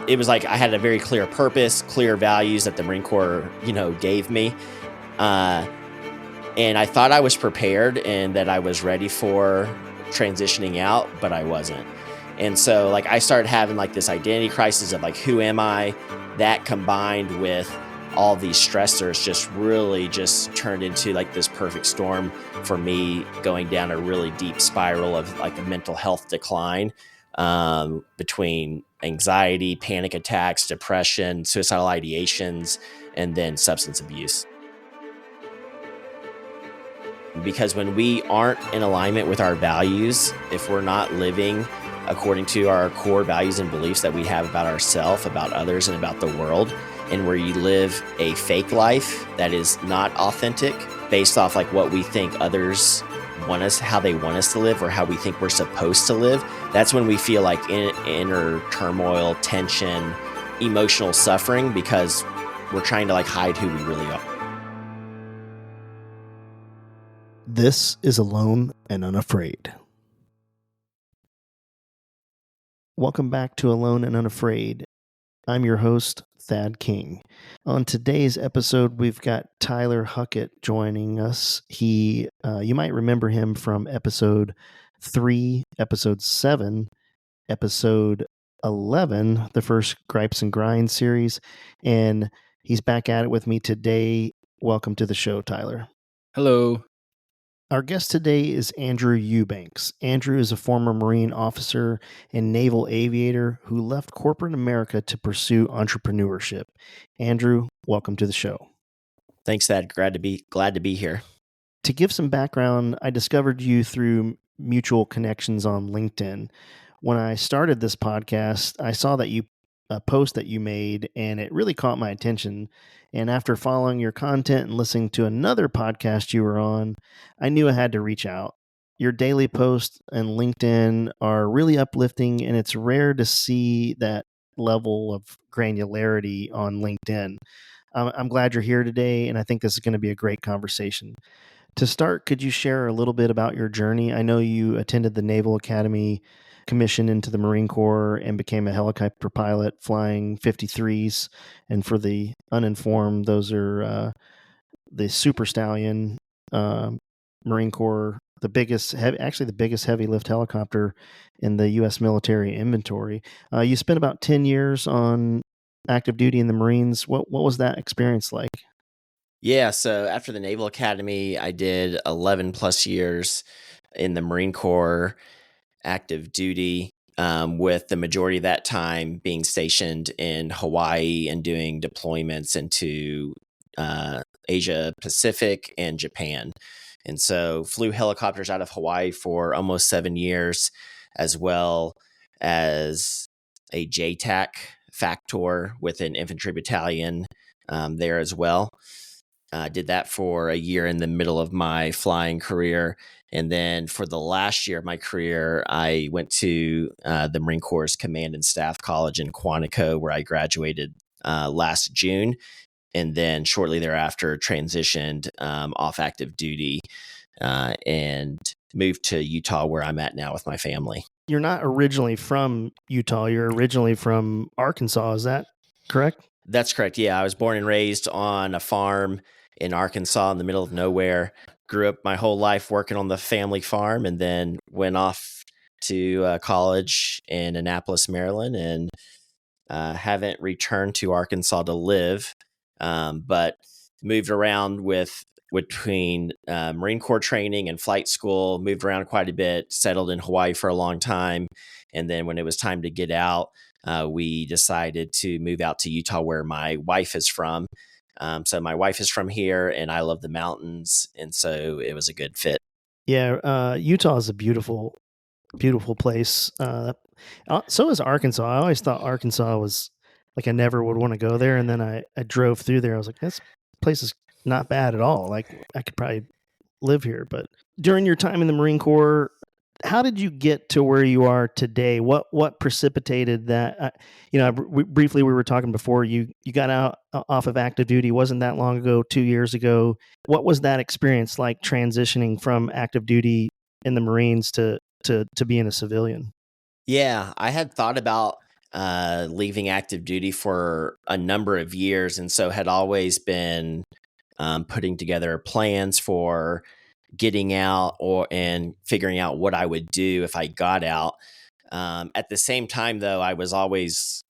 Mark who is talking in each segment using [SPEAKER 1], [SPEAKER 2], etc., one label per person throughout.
[SPEAKER 1] It was like I had a very clear purpose, clear values that the Marine Corps, gave me. And I thought I was prepared and that I was ready for transitioning out, but I wasn't. And so like I started having like this identity crisis of like, who am I? That combined with all these stressors just really just turned into like this perfect storm for me, going down a really deep spiral of like a mental health decline, between anxiety, panic attacks, depression, suicidal ideations, and then substance abuse. Because when we aren't in alignment with our values, if we're not living according to our core values and beliefs that we have about ourselves, about others, and about the world, and where you live a fake life that is not authentic based off like what we think others want us, how they want us to live, or how we think we're supposed to live, that's when we feel like inner turmoil, tension, emotional suffering, because we're trying to like hide who we really are.
[SPEAKER 2] This is Alone and Unafraid. Welcome back to Alone and Unafraid. I'm your host, Thad King. On today's episode, we've got Tyler Huckett joining us. You might remember him from episode 3, episode 7, episode 11, the first Gripes and Grind series, and he's back at it with me today. Welcome to the show, Tyler.
[SPEAKER 3] Hello.
[SPEAKER 2] Our guest today is Andrew Eubanks. Andrew is a former Marine officer and Naval Aviator who left corporate America to pursue entrepreneurship. Andrew, welcome to the show.
[SPEAKER 1] Thanks, Thad. Glad to be here.
[SPEAKER 2] To give some background, I discovered you through mutual connections on LinkedIn. When I started this podcast, I saw that a post that you made, and it really caught my attention. And after following your content and listening to another podcast you were on, I knew I had to reach out. Your daily posts and LinkedIn are really uplifting, and it's rare to see that level of granularity on LinkedIn. I'm glad you're here today, and I think this is going to be a great conversation. To start, could you share a little bit about your journey? I know you attended the Naval Academy, commissioned into the Marine Corps, and became a helicopter pilot flying 53s. And for the uninformed, those are the Super Stallion Marine Corps, the biggest heavy lift helicopter in the U.S. military inventory. You spent about 10 years on active duty in the Marines. What was that experience like?
[SPEAKER 1] Yeah, so after the Naval Academy, I did 11 plus years in the Marine Corps active duty, with the majority of that time being stationed in Hawaii and doing deployments into Asia Pacific and Japan. And so flew helicopters out of Hawaii for almost 7 years, as well as a JTAC factor with an infantry battalion there as well. Did that for a year in the middle of my flying career. And then for the last year of my career, I went to the Marine Corps Command and Staff College in Quantico, where I graduated last June. And then shortly thereafter transitioned off active duty and moved to Utah, where I'm at now with my family.
[SPEAKER 2] You're not originally from Utah. You're originally from Arkansas. Is that correct?
[SPEAKER 1] That's correct. Yeah, I was born and raised on a farm in Arkansas in the middle of nowhere. Grew up my whole life working on the family farm, and then went off to college in Annapolis, Maryland, and haven't returned to Arkansas to live, but moved around between Marine Corps training and flight school, moved around quite a bit, settled in Hawaii for a long time. And then when it was time to get out, we decided to move out to Utah, where my wife is from. So my wife is from here, and I love the mountains, and so it was a good fit.
[SPEAKER 2] Yeah, Utah is a beautiful, beautiful place. So is Arkansas. I always thought Arkansas was like I never would want to go there, and then I drove through there. I was like, this place is not bad at all. Like I could probably live here. But during your time in the Marine Corps, how did you get to where you are today? What precipitated that? Briefly we were talking before. You got out off of active duty. Wasn't that long ago? 2 years ago. What was that experience like, transitioning from active duty in the Marines to being a civilian?
[SPEAKER 1] Yeah, I had thought about leaving active duty for a number of years, and so had always been putting together plans for getting out and figuring out what I would do if I got out. At the same time, though, I was always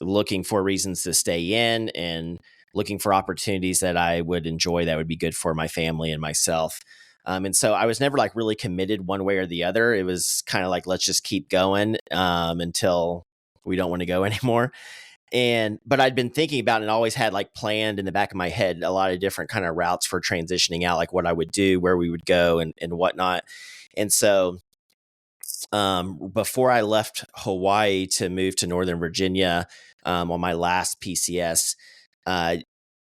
[SPEAKER 1] looking for reasons to stay in and looking for opportunities that I would enjoy that would be good for my family and myself. And so I was never like really committed one way or the other. It was kind of like, let's just keep going until we don't want to go anymore. But I'd been thinking about it and always had like planned in the back of my head a lot of different kind of routes for transitioning out, like what I would do, where we would go and whatnot. And so before I left Hawaii to move to Northern Virginia on my last PCS, uh,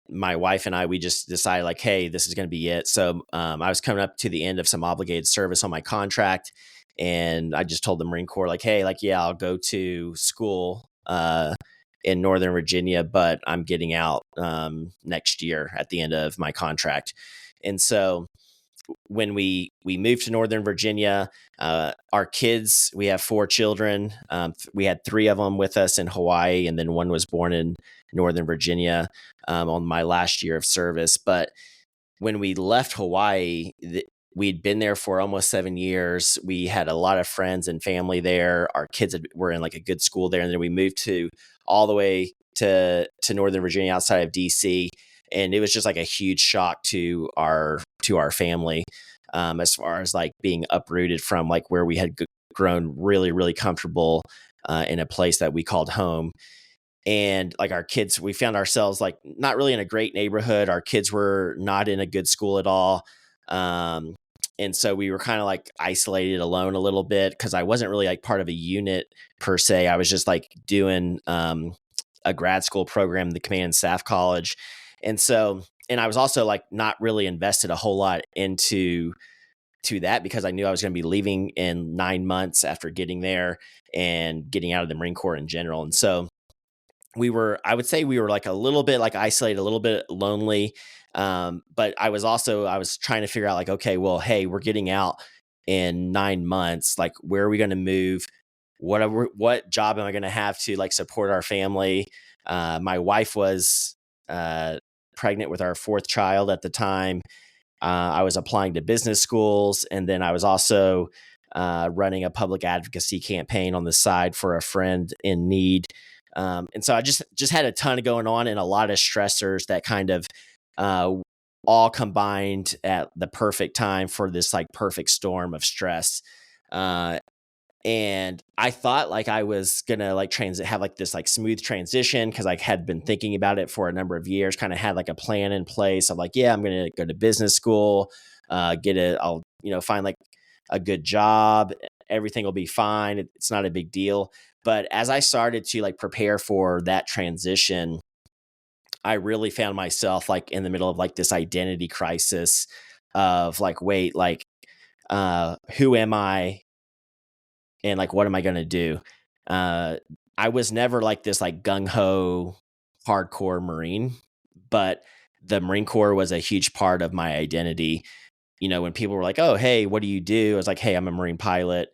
[SPEAKER 1] my wife and I, we just decided like, hey, this is going to be it. So I was coming up to the end of some obligated service on my contract. And I just told the Marine Corps, like, hey, like, yeah, I'll go to school in Northern Virginia, but I'm getting out next year at the end of my contract. And so when we moved to Northern Virginia, our kids, we have 4 children. We had 3 of them with us in Hawaii, and then one was born in Northern Virginia on my last year of service. But when we left Hawaii, we'd been there for almost 7 years. We had a lot of friends and family there. Our kids were in like a good school there. And then we moved to all the way to Northern Virginia outside of DC. And it was just like a huge shock to our family, as far as like being uprooted from like where we had grown really, really comfortable in a place that we called home. And like our kids, we found ourselves like not really in a great neighborhood. Our kids were not in a good school at all. Um, and so we were kind of like isolated, alone a little bit, because I wasn't really like part of a unit per se. I was just like doing a grad school program, the Command and Staff College. And so, and I was also like not really invested a whole lot into that, because I knew I was going to be leaving in 9 months after getting there and getting out of the Marine Corps in general. And so I would say we were like a little bit like isolated, a little bit lonely. But I was trying to figure out like, okay, well, hey, we're getting out in 9 months. Like, where are we going to move? What job am I going to have to like support our family? My wife was pregnant with our 4th child at the time. I was applying to business schools, and then I was also running a public advocacy campaign on the side for a friend in need. And so I just had a ton of going on and a lot of stressors that kind of uh, all combined at the perfect time for this like perfect storm of stress. Uh, and I thought like I was gonna like have like this like smooth transition, because I had been thinking about it for a number of years, kind of had like a plan in place of like, yeah, I'm gonna go to business school, I'll find like a good job, everything will be fine. It's not a big deal. But as I started to like prepare for that transition, I really found myself like in the middle of like this identity crisis of like, wait, like, who am I? And like, what am I going to do? Uh, I was never like this like gung ho hardcore Marine, but the Marine Corps was a huge part of my identity. When people were like, "Oh, hey, what do you do?" I was like, "Hey, I'm a Marine pilot."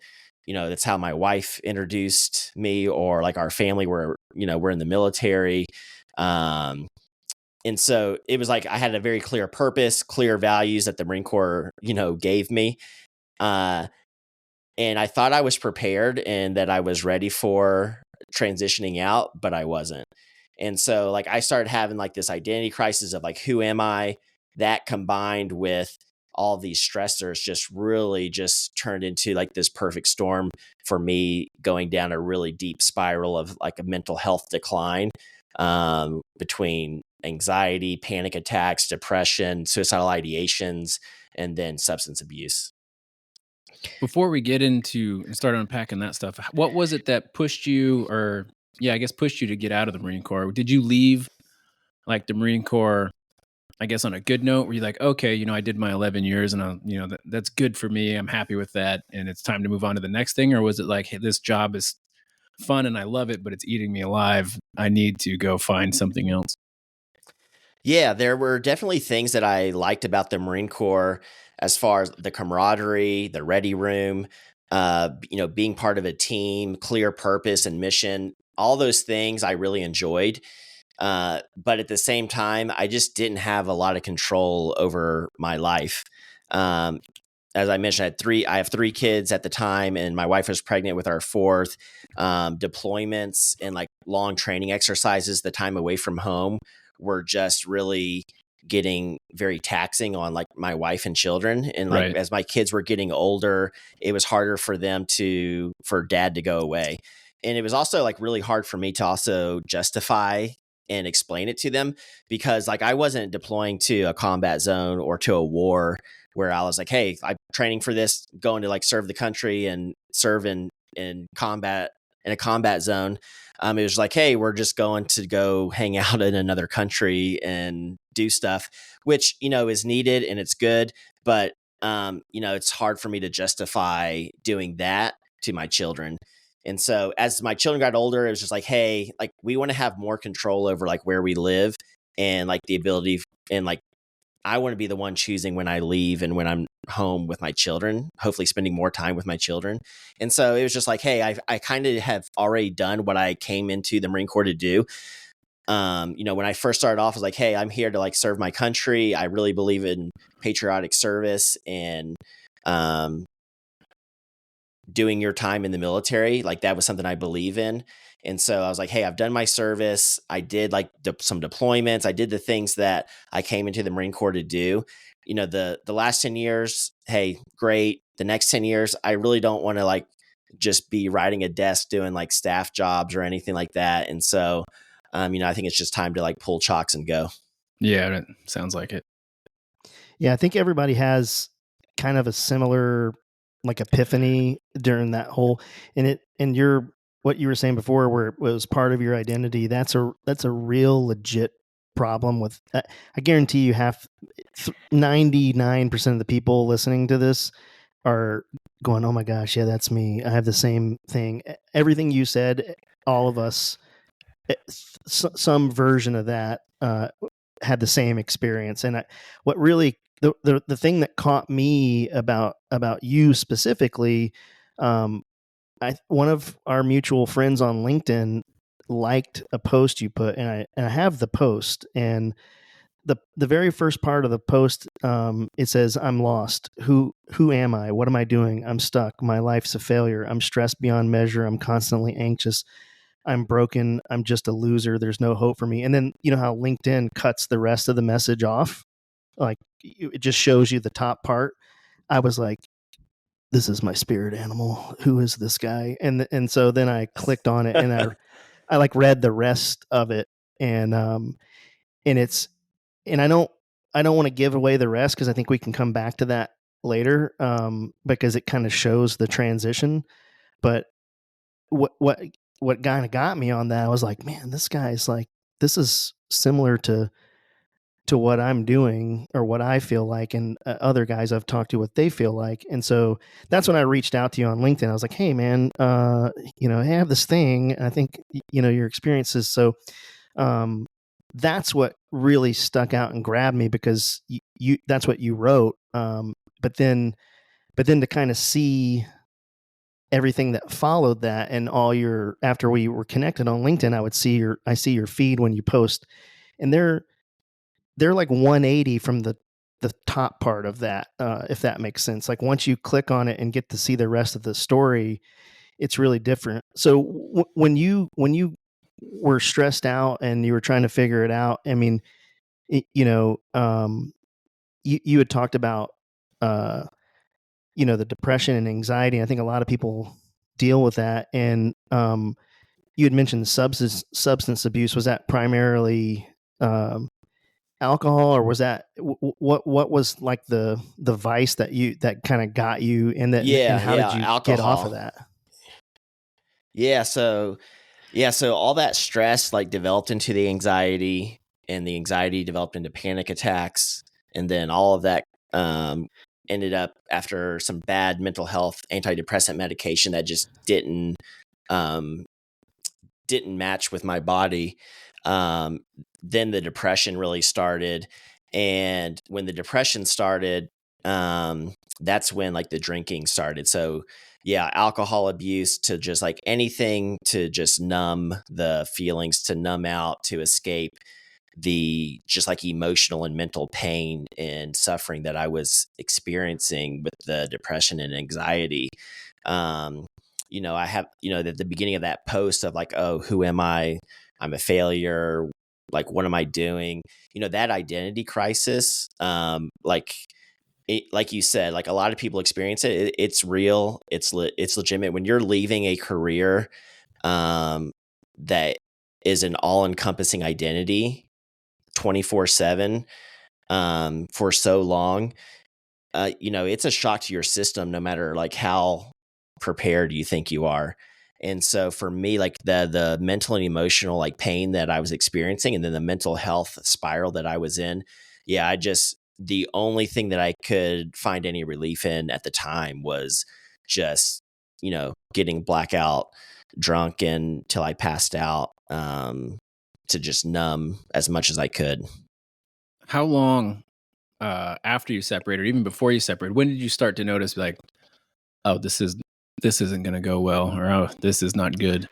[SPEAKER 1] That's how my wife introduced me, or like our family we're in the military. Um, and so it was like I had a very clear purpose, clear values that the Marine Corps, gave me. Uh, and I thought I was prepared and that I was ready for transitioning out, but I wasn't. And so like I started having like this identity crisis of like, who am I? That combined with all these stressors just really just turned into like this perfect storm for me, going down a really deep spiral of like a mental health decline, between anxiety, panic attacks, depression, suicidal ideations, and then substance abuse.
[SPEAKER 3] Before we get into and start unpacking that stuff, what was it that pushed you, or yeah, I guess pushed you to get out of the Marine Corps? Did you leave like the Marine Corps I guess, on a good note, where you're like, okay, you know, I did my 11 years and you know, that's good for me. I'm happy with that. And it's time to move on to the next thing? Or was it like, hey, this job is fun and I love it, but it's eating me alive. I need to go find something else.
[SPEAKER 1] Yeah, there were definitely things that I liked about the Marine Corps as far as the camaraderie, the ready room, being part of a team, clear purpose and mission. All those things I really enjoyed. But at the same time, I just didn't have a lot of control over my life. Um, as I mentioned, I have three kids at the time, and my wife was pregnant with our fourth. Deployments and like long training exercises, the time away from home were just really getting very taxing on like my wife and children. And like
[SPEAKER 3] Right.
[SPEAKER 1] as my kids were getting older, it was harder for for dad to go away. And it was also like really hard for me to also justify and explain it to them, because like I wasn't deploying to a combat zone or to a war where I was like, hey, I'm training for this, going to like serve the country and serve in combat, in a combat zone. It was like, hey, we're just going to go hang out in another country and do stuff, which, is needed and it's good. But, it's hard for me to justify doing that to my children. And so as my children got older, it was just like, hey, like we want to have more control over like where we live and like the ability, and like I want to be the one choosing when I leave and when I'm home with my children, hopefully spending more time with my children. And so it was just like, hey, I kind of have already done what I came into the Marine Corps to do. When I first started off, I was like, hey, I'm here to like serve my country. I really believe in patriotic service and doing your time in the military. Like that was something I believe in. And so I was like, hey, I've done my service. I did like some deployments. I did the things that I came into the Marine Corps to do. The last 10 years, hey, great. The next 10 years, I really don't want to like just be riding a desk doing like staff jobs or anything like that. And so, I think it's just time to like pull chocks and go.
[SPEAKER 3] Yeah, that sounds like it.
[SPEAKER 2] Yeah, I think everybody has kind of a similar like epiphany during that whole, and what you were saying before, where it was part of your identity. That's a real legit problem with. I guarantee you, 99% of the people listening to this are going, "Oh my gosh, yeah, that's me. I have the same thing." Everything you said, all of us, some version of that had the same experience. And what really the thing that caught me about you specifically, one of our mutual friends on LinkedIn liked a post you put, and I have the post, and the very first part of the post, it says, "I'm lost. Who am I? What am I doing? I'm stuck. My life's a failure. I'm stressed beyond measure. I'm constantly anxious. I'm broken. I'm just a loser. There's no hope for me." And then, you know how LinkedIn cuts the rest of the message off? Like it just shows you the top part. I was like, this is my spirit animal. Who is this guy? And so then I clicked on it, and I like read the rest of it, and it's, and I don't want to give away the rest, because I think we can come back to that later, because it kind of shows the transition. But what what what kind of got me on that, I was like, man, this guy's like, this is similar to what I'm doing or what I feel like, and other guys I've talked to, what they feel like. And so that's when I reached out to you on LinkedIn. I was like, hey man, I have this thing, and I think your experiences. So that's what really stuck out and grabbed me, because you that's what you wrote. But then to kind of see everything that followed that, and all your, after we were connected on LinkedIn, I see your feed when you post, and they're like 180 from the top part of that, if that makes sense. Like once you click on it and get to see the rest of the story, it's really different. So when you were stressed out and you were trying to figure it out, I mean, you had talked about uh, the depression and anxiety. I think a lot of people deal with that. And you had mentioned substance abuse. Was that primarily alcohol, or was that what was like the vice that kind of got you, and how did
[SPEAKER 1] Yeah,
[SPEAKER 2] you get off of
[SPEAKER 1] alcohol.
[SPEAKER 2] that?
[SPEAKER 1] Yeah, so all that stress like developed into the anxiety, and the anxiety developed into panic attacks. And then all of that ended up after some bad mental health antidepressant medication that just um, didn't match with my body. Then the depression really started. And when the depression started, that's when like the drinking started. So yeah, alcohol abuse to just like anything to just numb the feelings, to numb out, to escape the just like emotional and mental pain and suffering that I was experiencing with the depression and anxiety. Um, I have, at the beginning of that post of like, oh, who am I? I'm a failure. Like, what am I doing? That identity crisis, like you said, like a lot of people experience it. It's real. It's legitimate. When you're leaving a career that is an all-encompassing identity 24/7 for so long, it's a shock to your system, no matter like how prepared you think you are. And so for me, like the mental and emotional like pain that I was experiencing, and then the mental health spiral that I was in, yeah, the only thing that I could find any relief in at the time was just, getting blackout drunk until I passed out, to just numb as much as I could.
[SPEAKER 3] How long after you separated, or even before you separated, when did you start to notice like, oh, this isn't going to go well, or oh, this is not good?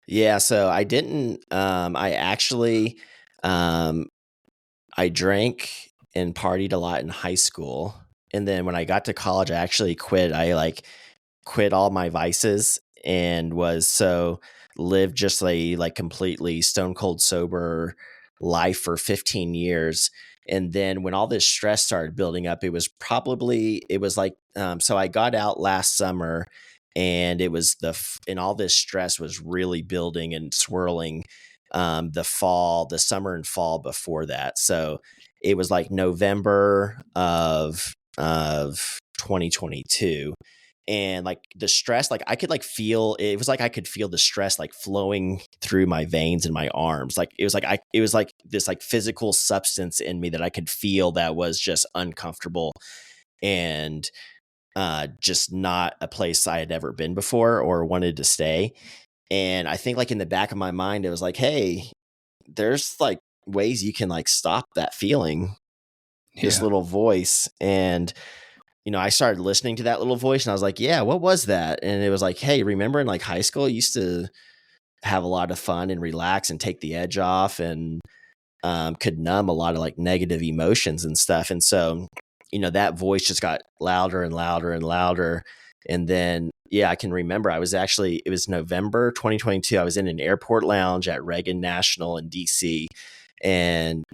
[SPEAKER 1] Yeah, so I didn't. I actually, I drank and partied a lot in high school, and then when I got to college, I actually quit. I like quit all my vices and lived just like completely stone cold sober life for 15 years. And then when all this stress started building up, it was like, so I got out last summer, and it was and all this stress was really building and swirling, the summer and fall before that. So it was like November of 2022, and like the stress, like I could like feel, it was like I could feel the stress like flowing through my veins and my arms. Like it was like this like physical substance in me that I could feel that was just uncomfortable, and just not a place I had ever been before or wanted to stay. And I think like in the back of my mind, it was like, hey, there's like ways you can like stop that feeling, this little voice. And I started listening to that little voice, and I was like, yeah, what was that? And it was like, hey, remember in like high school, you used to have a lot of fun and relax and take the edge off, and could numb a lot of like negative emotions and stuff. And so, that voice just got louder and louder and louder. And then, yeah, I can remember it was November 2022. I was in an airport lounge at Reagan National in DC, and,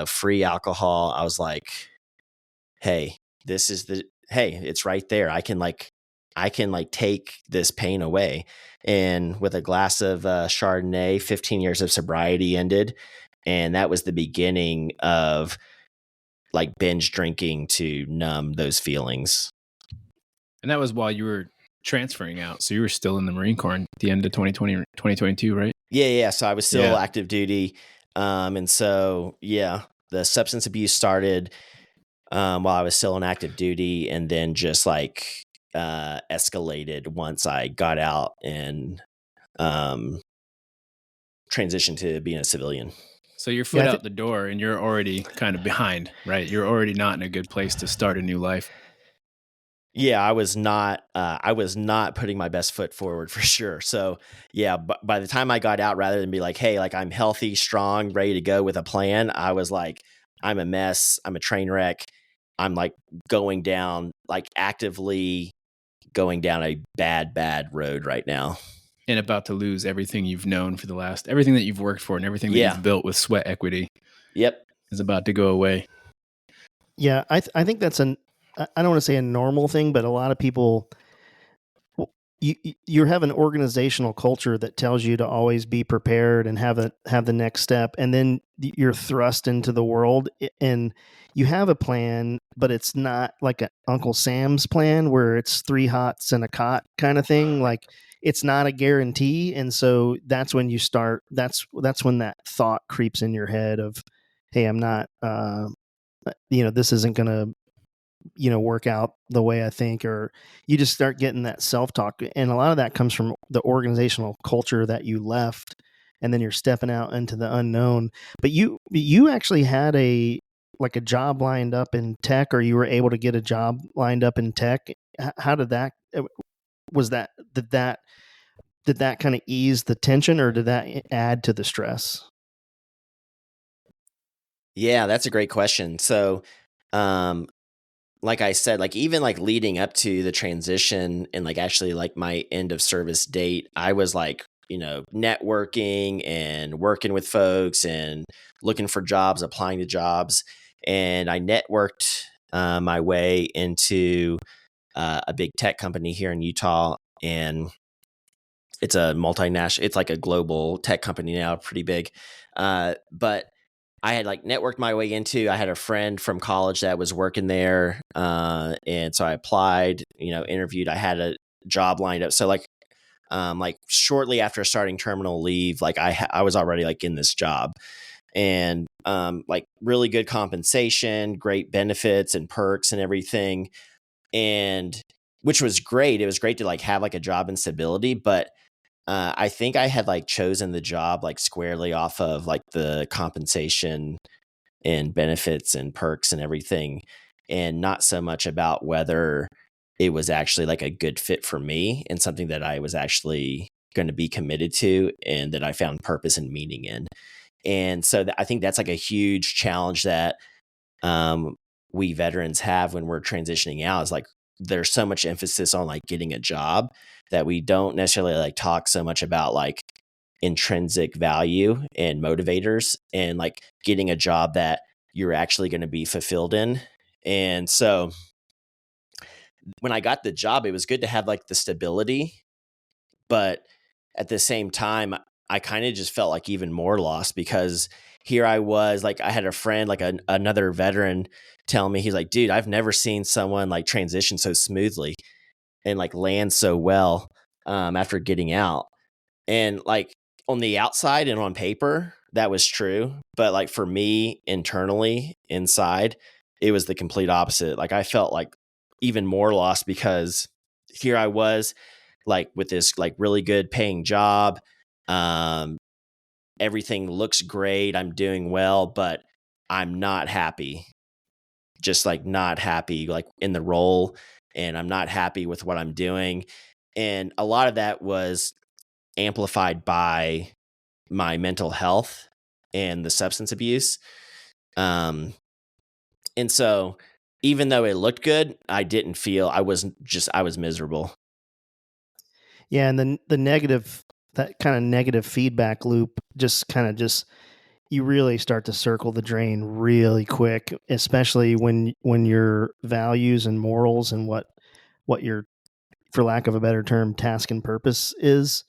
[SPEAKER 1] free alcohol. I was like, hey, it's right there. I can take this pain away. And with a glass of Chardonnay, 15 years of sobriety ended. And that was the beginning of like binge drinking to numb those feelings.
[SPEAKER 3] And that was while you were transferring out. So you were still in the Marine Corps at the end of 2022, right?
[SPEAKER 1] Yeah. So I was still active duty. And so, yeah, the substance abuse started while I was still in active duty, and then just like escalated once I got out and transitioned to being a civilian.
[SPEAKER 3] So your foot out the door, and you're already kind of behind, right? You're already not in a good place to start a new life.
[SPEAKER 1] Yeah, I was not putting my best foot forward for sure. So yeah, but by the time I got out, rather than be like, hey, like I'm healthy, strong, ready to go with a plan, I was like, I'm a mess. I'm a train wreck. I'm like actively going down a bad road right now.
[SPEAKER 3] And about to lose everything you've known for everything that you've worked for, and everything that you've built with sweat equity.
[SPEAKER 1] Yep.
[SPEAKER 3] Is about to go away.
[SPEAKER 2] Yeah, I think that's I don't want to say a normal thing, but a lot of people, you have an organizational culture that tells you to always be prepared and have the next step, and then you're thrust into the world, and you have a plan, but it's not like a Uncle Sam's plan where it's 3 hots and a cot kind of thing. Like it's not a guarantee. And so that's when you start, that's when that thought creeps in your head of, hey, I'm not, this isn't going to, work out the way I think, or you just start getting that self-talk. And a lot of that comes from the organizational culture that you left, and then you're stepping out into the unknown. But you actually had a job lined up in tech, or you were able to get a job lined up in tech. How did that, was that, did that kind of ease the tension, or did that add to the stress?
[SPEAKER 1] Yeah, that's a great question. So, um, like I said, like even like leading up to the transition and like actually like my end of service date, I was like, networking and working with folks and looking for jobs, applying to jobs. And I networked my way into a big tech company here in Utah. And it's a multinational, it's like a global tech company now, pretty big. But I had like networked my way into, I had a friend from college that was working there. And so I applied, interviewed, I had a job lined up. So like shortly after starting terminal leave, like I was already like in this job, and like really good compensation, great benefits and perks and everything. And which was great. It was great to like have like a job and stability, but I think I had like chosen the job like squarely off of like the compensation and benefits and perks and everything, and not so much about whether it was actually like a good fit for me and something that I was actually going to be committed to and that I found purpose and meaning in. And so I think that's like a huge challenge that um, we veterans have when we're transitioning out, is like there's so much emphasis on like getting a job that we don't necessarily like talk so much about like intrinsic value and motivators and like getting a job that you're actually going to be fulfilled in. And so when I got the job, it was good to have like the stability, but at the same time, I kind of just felt like even more lost, because here I was, like I had a friend, like another veteran, tell me, he's like, dude, I've never seen someone like transition so smoothly and like land so well after getting out. And like on the outside and on paper, that was true. But like for me internally inside, it was the complete opposite. Like I felt like even more lost, because here I was like with this like really good paying job. Um, Everything looks great. I'm doing well, but I'm not happy. Just like not happy, like in the role, and I'm not happy with what I'm doing. And a lot of that was amplified by my mental health and the substance abuse. Um, and so even though it looked good, I didn't feel, I was miserable.
[SPEAKER 2] Yeah, and the negative, that kind of negative feedback loop just you really start to circle the drain really quick, especially when your values and morals and what your, for lack of a better term, task and purpose is.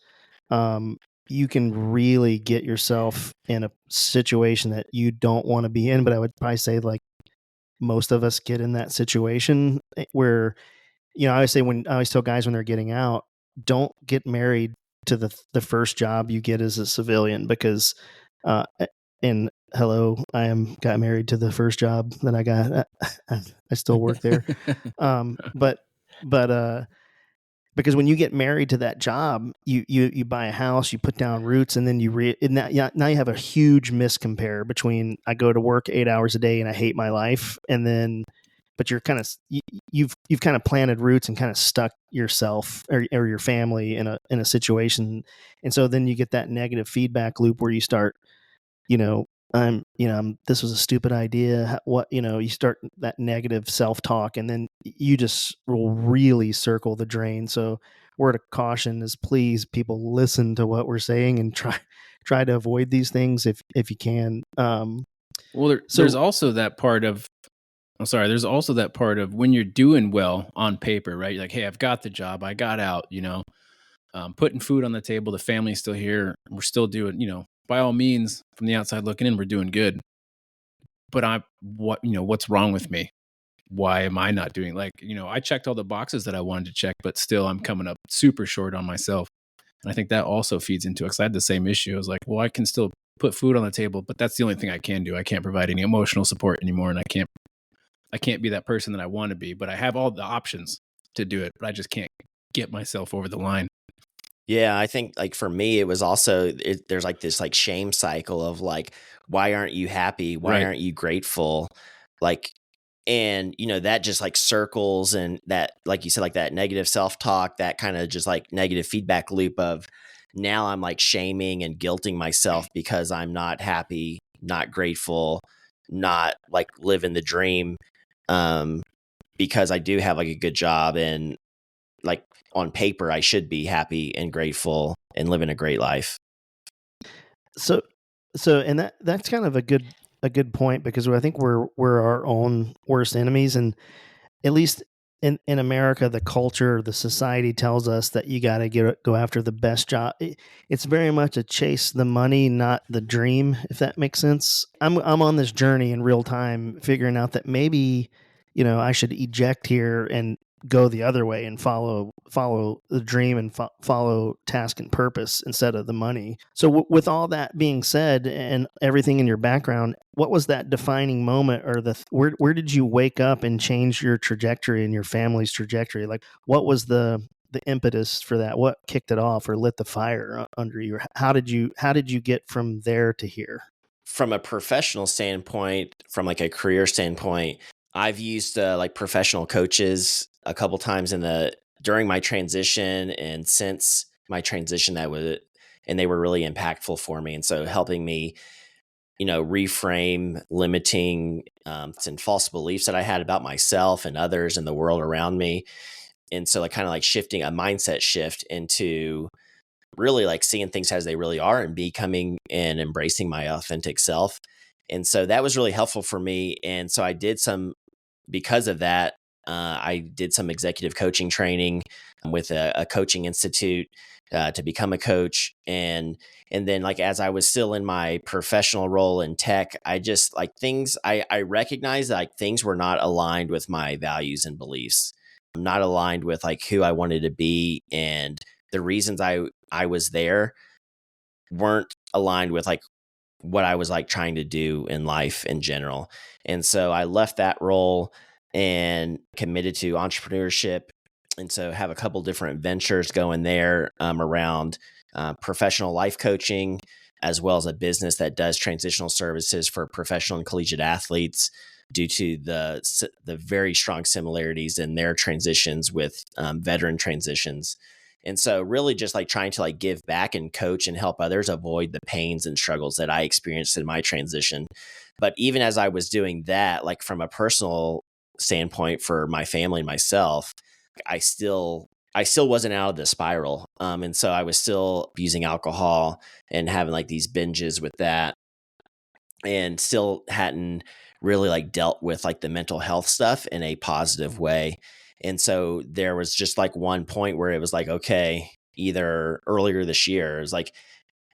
[SPEAKER 2] Um, you can really get yourself in a situation that you don't want to be in. But I would probably say like most of us get in that situation where, I always say, when I always tell guys when they're getting out, don't get married to the first job you get as a civilian, because uh and hello, got married to the first job that I got. I still work there. But because when you get married to that job, you buy a house, you put down roots, and then now you have a huge miscompare between, I go to work 8 hours a day and I hate my life, and then, but you're kind of, you've kind of planted roots and kind of stuck yourself or your family in a situation. And so then you get that negative feedback loop where you start, this was a stupid idea. What, you start that negative self-talk, and then you just will really circle the drain. So word of caution is, please, people, listen to what we're saying and try to avoid these things if you can.
[SPEAKER 3] Well, there's also that part of, I'm sorry, there's also that part of when you're doing well on paper, right? You're like, hey, I've got the job, I got out, putting food on the table, the family's still here, we're still doing, by all means, from the outside looking in, we're doing good. But what's wrong with me? Why am I not doing, like, I checked all the boxes that I wanted to check, but still I'm coming up super short on myself. And I think that also feeds into it, because I had the same issue. I was like, well, I can still put food on the table, but that's the only thing I can do. I can't provide any emotional support anymore, and I can't be that person that I want to be, but I have all the options to do it, but I just can't get myself over the line.
[SPEAKER 1] Yeah, I think like for me, it was also there's like this like shame cycle of like, why aren't you happy? Why
[SPEAKER 3] Right.
[SPEAKER 1] aren't you grateful? Like, and that just like circles, and that, like you said, like that negative self-talk, that kind of just like negative feedback loop of, now I'm like shaming and guilting myself because I'm not happy, not grateful, not like living the dream. Um, because I do have like a good job, and like on paper, I should be happy and grateful and living a great life.
[SPEAKER 2] So, and that's kind of a good point, because I think we're our own worst enemies, and at least in America, the culture, the society tells us that you got to go after the best job. It's very much a chase the money, not the dream, if that makes sense. I'm on this journey in real time, figuring out that maybe I should eject here and go the other way and follow the dream and follow task and purpose instead of the money. So with all that being said, and everything in your background, what was that defining moment, or where did you wake up and change your trajectory and your family's trajectory? Like, what was the impetus for that? What kicked it off or lit the fire under you? How did you get from there to here?
[SPEAKER 1] From a professional standpoint, from like a career standpoint, I've used like professional coaches a couple times during my transition and since my transition, and they were really impactful for me. And so helping me, reframe limiting and false beliefs that I had about myself and others and the world around me. And so like kind of like shifting a mindset shift into really like seeing things as they really are and becoming and embracing my authentic self. And so that was really helpful for me. And so because of that, I did some executive coaching training with a coaching institute to become a coach. And then like, as I was still in my professional role in tech, I just like I recognized that like things were not aligned with my values and beliefs, not aligned with like who I wanted to be. And the reasons I was there weren't aligned with like what I was like trying to do in life in general. And so I left that role and committed to entrepreneurship. And so have a couple different ventures going there around professional life coaching, as well as a business that does transitional services for professional and collegiate athletes, due to the very strong similarities in their transitions with veteran transitions. And so really just like trying to like give back and coach and help others avoid the pains and struggles that I experienced in my transition. But even as I was doing that, like from a personal standpoint for my family and myself, I still wasn't out of the spiral. And so I was still using alcohol and having like these binges with that, and still hadn't really like dealt with like the mental health stuff in a positive way. And so there was just like one point where it was like, okay, either earlier this year, it was like,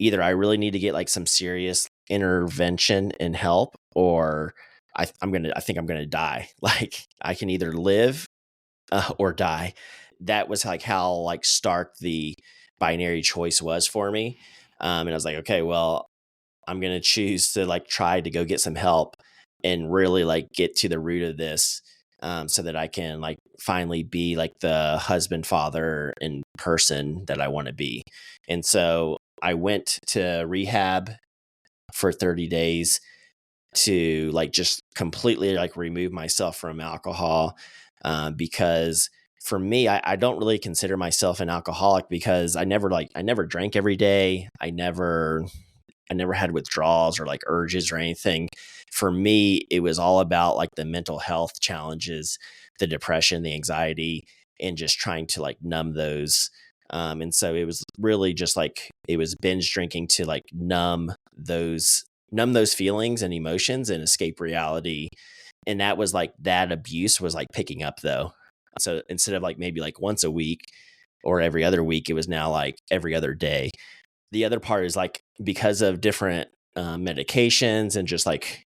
[SPEAKER 1] either I really need to get like some serious intervention and help, or I think I'm gonna die. Like I can either live or die. That was like how like stark the binary choice was for me. And I was like, okay, well, I'm going to choose to like try to go get some help and really like get to the root of this, so that I can like finally be like the husband, father, and person that I want to be. And so I went to rehab for 30 days to like just completely like remove myself from alcohol, because for me, I don't really consider myself an alcoholic, because I never drank every day. I never had withdrawals or like urges or anything. For me, it was all about like the mental health challenges, the depression, the anxiety, and just trying to like numb those. And so it was really just like, it was binge drinking to like numb those feelings and emotions and escape reality. And that was like, that abuse was like picking up though. So instead of like maybe like once a week or every other week, it was now like every other day. The other part is like, because of different medications and just like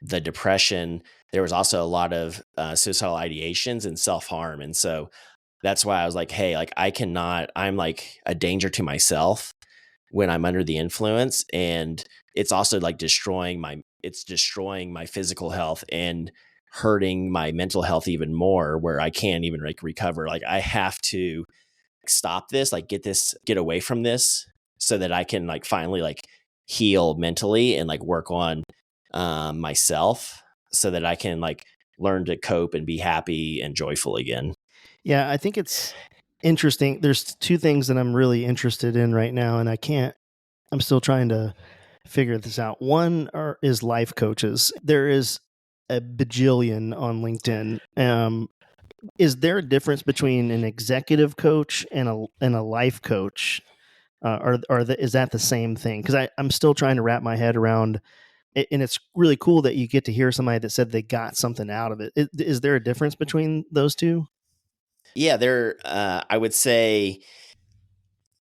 [SPEAKER 1] the depression, there was also a lot of suicidal ideations and self-harm. And so That's why I was like, hey, like I'm like a danger to myself when I'm under the influence. And it's also like destroying my physical health and hurting my mental health even more, where I can't even like recover. Like I have to stop this, like get away from this so that I can like finally like heal mentally and like work on myself so that I can like learn to cope and be happy and joyful again.
[SPEAKER 2] Yeah, I think it's interesting. There's two things that I'm really interested in right now, and I'm still trying to figure this out. One is life coaches. There is a bajillion on LinkedIn. Is there a difference between an executive coach and a life coach? Is that the same thing? Because I'm still trying to wrap my head around it, and it's really cool that you get to hear somebody that said they got something out of it. Is there a difference between those two?
[SPEAKER 1] Yeah, I would say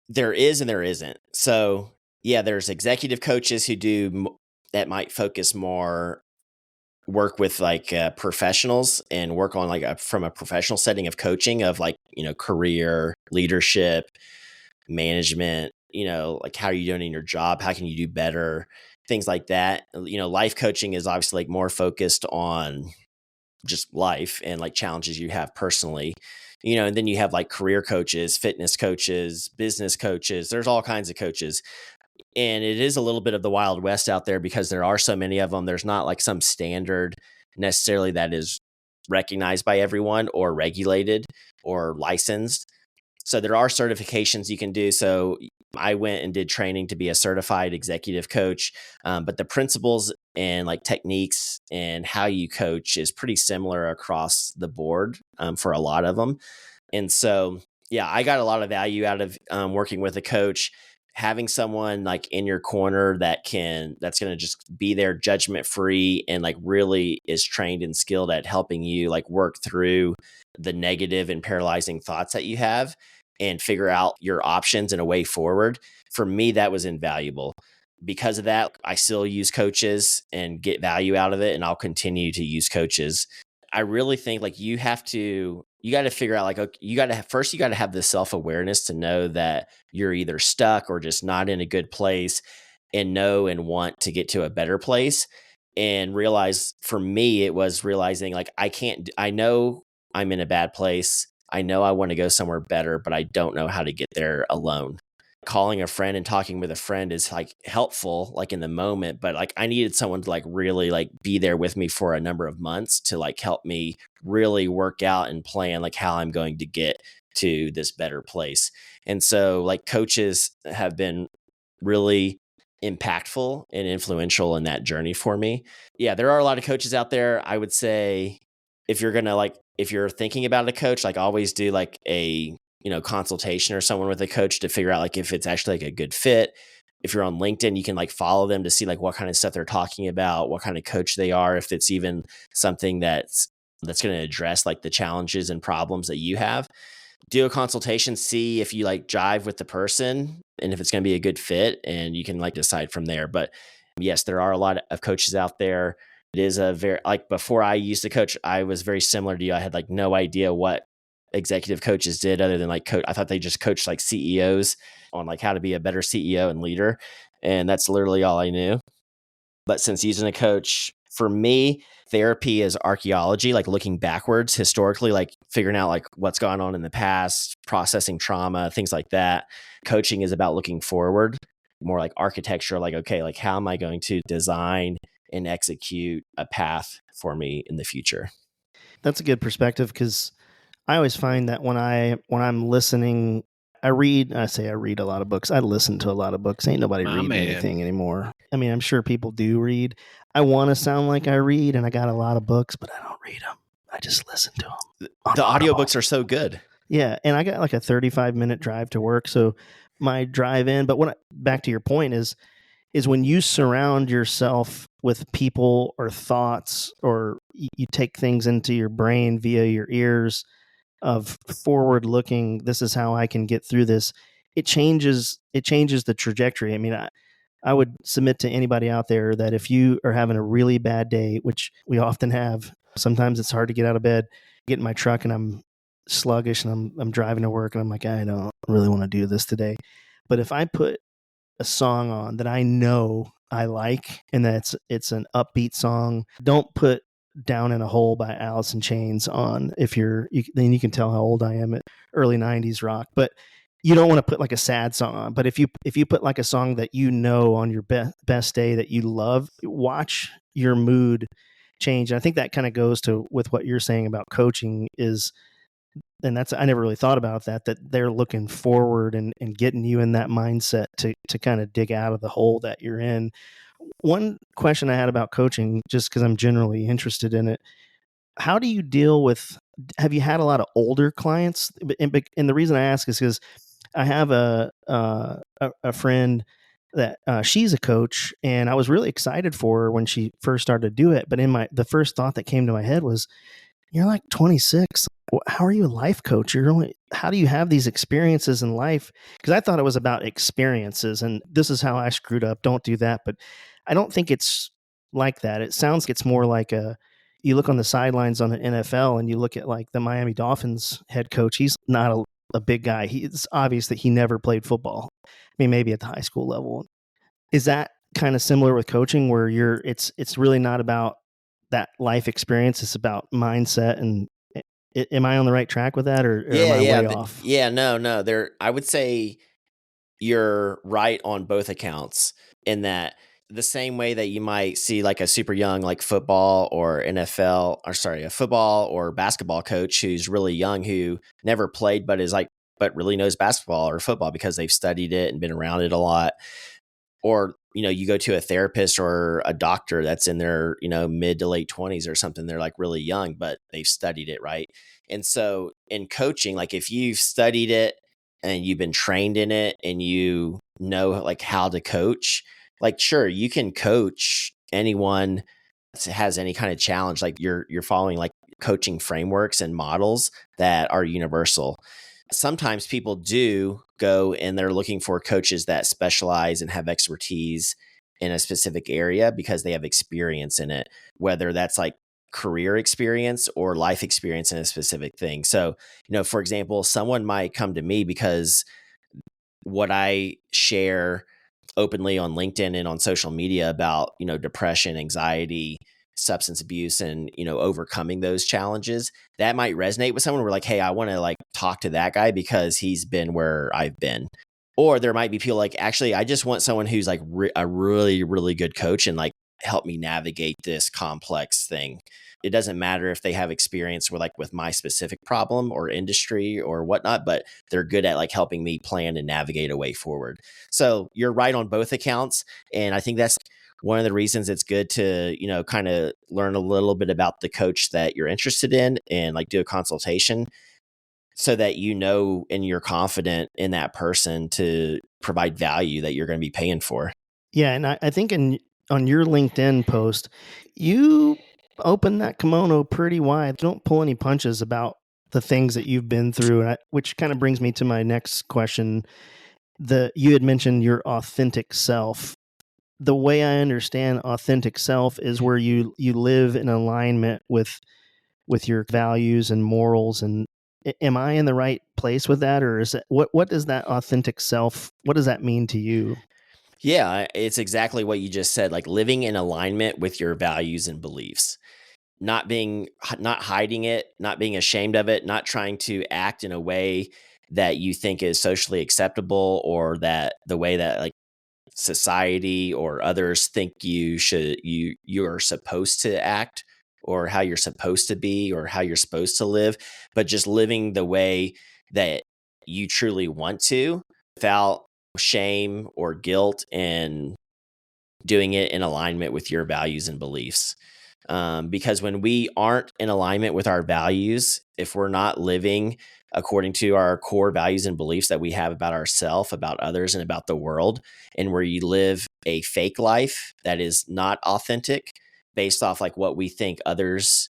[SPEAKER 1] there is and there isn't. So yeah, there's executive coaches who that might focus more, work with like professionals and work on like from a professional setting of coaching of like, career leadership, management, like how are you doing in your job? How can you do better? Things like that. Life coaching is obviously like more focused on just life and like challenges you have personally. And then you have like career coaches, fitness coaches, business coaches. There's all kinds of coaches. And it is a little bit of the Wild West out there because there are so many of them. There's not like some standard necessarily that is recognized by everyone or regulated or licensed. So there are certifications you can do. So I went and did training to be a certified executive coach. But the principles and like techniques and how you coach is pretty similar across the board for a lot of them. And so, yeah, I got a lot of value out of working with a coach, having someone like in your corner that's going to just be there judgment free and like really is trained and skilled at helping you like work through the negative and paralyzing thoughts that you have and figure out your options and a way forward. For me, that was invaluable. Because of that, I still use coaches and get value out of it, and I'll continue to use coaches. I really think like you got to figure out like, okay, you got to have the self-awareness to know that you're either stuck or just not in a good place, and know and want to get to a better place. And realize, for me, it was realizing like, I know I'm in a bad place. I know I want to go somewhere better, but I don't know how to get there alone. Calling a friend and talking with a friend is like helpful, like in the moment, but like I needed someone to like really like be there with me for a number of months to like help me really work out and plan like how I'm going to get to this better place. And so like coaches have been really impactful and influential in that journey for me. Yeah, there are a lot of coaches out there. I would say if you're thinking about a coach, like always do like a consultation or someone with a coach to figure out like if it's actually like a good fit. If you're on LinkedIn, you can like follow them to see like what kind of stuff they're talking about, what kind of coach they are, if it's even something that's going to address like the challenges and problems that you have. Do a consultation, see if you like jive with the person and if it's going to be a good fit, and you can like decide from there. But yes, there are a lot of coaches out there. It is a very, like before I used to coach, I was very similar to you. I had like no idea what executive coaches did other than like coach. I thought they just coached like CEOs on like how to be a better CEO and leader. And that's literally all I knew. But since using a coach, for me, therapy is archaeology, like looking backwards historically, like figuring out like what's gone on in the past, processing trauma, things like that. Coaching is about looking forward, more like architecture, like, okay, like how am I going to design and execute a path for me in the future?
[SPEAKER 2] That's a good perspective, because I always find that when I'm listening, I read a lot of books. I listen to a lot of books. Ain't nobody
[SPEAKER 3] My
[SPEAKER 2] reading
[SPEAKER 3] man.
[SPEAKER 2] anything anymore. I mean, I'm sure people do read. I want to sound like I read, and I got a lot of books, but I don't read them. I just listen to them.
[SPEAKER 1] The audiobooks are so good.
[SPEAKER 2] Yeah, and I got like a 35-minute drive to work, so my drive in. But back to your point is when you surround yourself with people or thoughts, or you take things into your brain via your ears of forward looking, this is how I can get through this. It changes the trajectory. I mean, I would submit to anybody out there that if you are having a really bad day, which we often have, sometimes it's hard to get out of bed, get in my truck, and sluggish and I'm driving to work and I'm like, I don't really want to do this today. But if I put a song on that I know I like and that it's an upbeat song, don't put Down in a Hole by Alice in Chains on. Then you can tell how old I am at early 90s rock. But you don't want to put like a sad song on. But if you put like a song that you know on your best day that you love, watch your mood change. And I think that kind of goes to with what you're saying about coaching is, and that's, I never really thought about that they're looking forward and getting you in that mindset to kind of dig out of the hole that you're in. One question I had about coaching, just because I'm generally interested in it, how do you deal with, have you had a lot of older clients? And the reason I ask is because I have a friend that she's a coach, and I was really excited for her when she first started to do it. But the first thought that came to my head was, you're like 26. How are you a life coach? How do you have these experiences in life? Because I thought it was about experiences, and this is how I screwed up. Don't do that. But I don't think it's like that. It sounds like it's more like you look on the sidelines on the NFL and you look at like the Miami Dolphins head coach. He's not a big guy. It's obvious that he never played football. I mean, maybe at the high school level. Is that kind of similar with coaching where it's really not about that life experience? It's about mindset. And am I on the right track with that, or am I way off?
[SPEAKER 1] Yeah, no. I would say you're right on both accounts in that the same way that you might see like a super young, like football or NFL, or sorry, a football or basketball coach who's really young, who never played, but but really knows basketball or football because they've studied it and been around it a lot. Or, you go to a therapist or a doctor that's in their, mid to late 20s or something. They're like really young, but they've studied it. Right. And so in coaching, like if you've studied it and you've been trained in it and you know like how to coach, like, sure, you can coach anyone that has any kind of challenge. Like you're following like coaching frameworks and models that are universal. Sometimes people do go and they're looking for coaches that specialize and have expertise in a specific area because they have experience in it, whether that's like career experience or life experience in a specific thing. So, for example, someone might come to me because what I share openly on LinkedIn and on social media about, depression, anxiety, substance abuse, and, overcoming those challenges, that might resonate with someone. We're like, hey, I want to like talk to that guy because he's been where I've been. Or there might be people like, actually, I just want someone who's like a really, really good coach and like help me navigate this complex thing. It doesn't matter if they have experience with my specific problem or industry or whatnot, but they're good at like helping me plan and navigate a way forward. So you're right on both accounts. And I think that's one of the reasons it's good to, kind of learn a little bit about the coach that you're interested in and like do a consultation so that and you're confident in that person to provide value that you're going to be paying for.
[SPEAKER 2] Yeah. And I think on your LinkedIn post, you open that kimono pretty wide. Don't pull any punches about the things that you've been through, which kind of brings me to my next question. You had mentioned your authentic self. The way I understand authentic self is where you live in alignment with your values and morals. And am I in the right place with that, or is it what does that authentic self, what does that mean to you?
[SPEAKER 1] Yeah, it's exactly what you just said, like living in alignment with your values and beliefs, not hiding it, not being ashamed of it, not trying to act in a way that you think is socially acceptable or that the way that like society or others think you are supposed to act or how you're supposed to be or how you're supposed to live, but just living the way that you truly want to without shame or guilt, and doing it in alignment with your values and beliefs. Because when we aren't in alignment with our values, if we're not living according to our core values and beliefs that we have about ourselves, about others, and about the world, and where you live a fake life that is not authentic based off like what we think others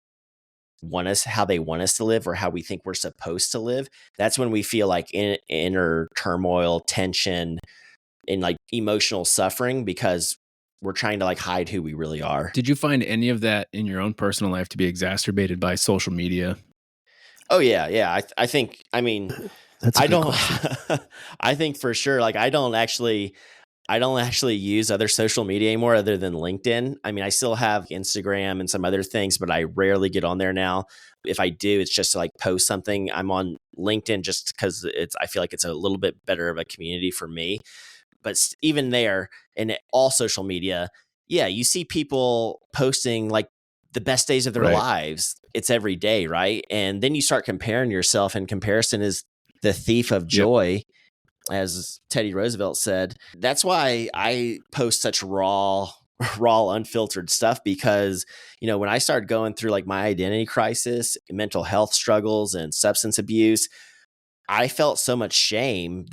[SPEAKER 1] want us, how they want us to live, or how we think we're supposed to live, that's when we feel like inner turmoil, tension, and like emotional suffering because we're trying to like hide who we really are.
[SPEAKER 3] Did you find any of that in your own personal life to be exacerbated by social media?
[SPEAKER 1] Oh yeah. I think, I mean,
[SPEAKER 2] That's a
[SPEAKER 1] I
[SPEAKER 2] good
[SPEAKER 1] don't,
[SPEAKER 2] question.
[SPEAKER 1] I think for sure, like I don't actually use other social media anymore other than LinkedIn. I mean, I still have Instagram and some other things, but I rarely get on there now. If I do, it's just to like post something. I'm on LinkedIn just because I feel like it's a little bit better of a community for me. But even there, and all social media, yeah, you see people posting like the best days of their
[SPEAKER 3] Right.
[SPEAKER 1] lives. It's every day, right? And then you start comparing yourself, and comparison is the thief of
[SPEAKER 3] Yep.
[SPEAKER 1] joy, as Teddy Roosevelt said. That's why I post such raw, unfiltered stuff, because, when I started going through like my identity crisis, mental health struggles, and substance abuse, I felt so much shame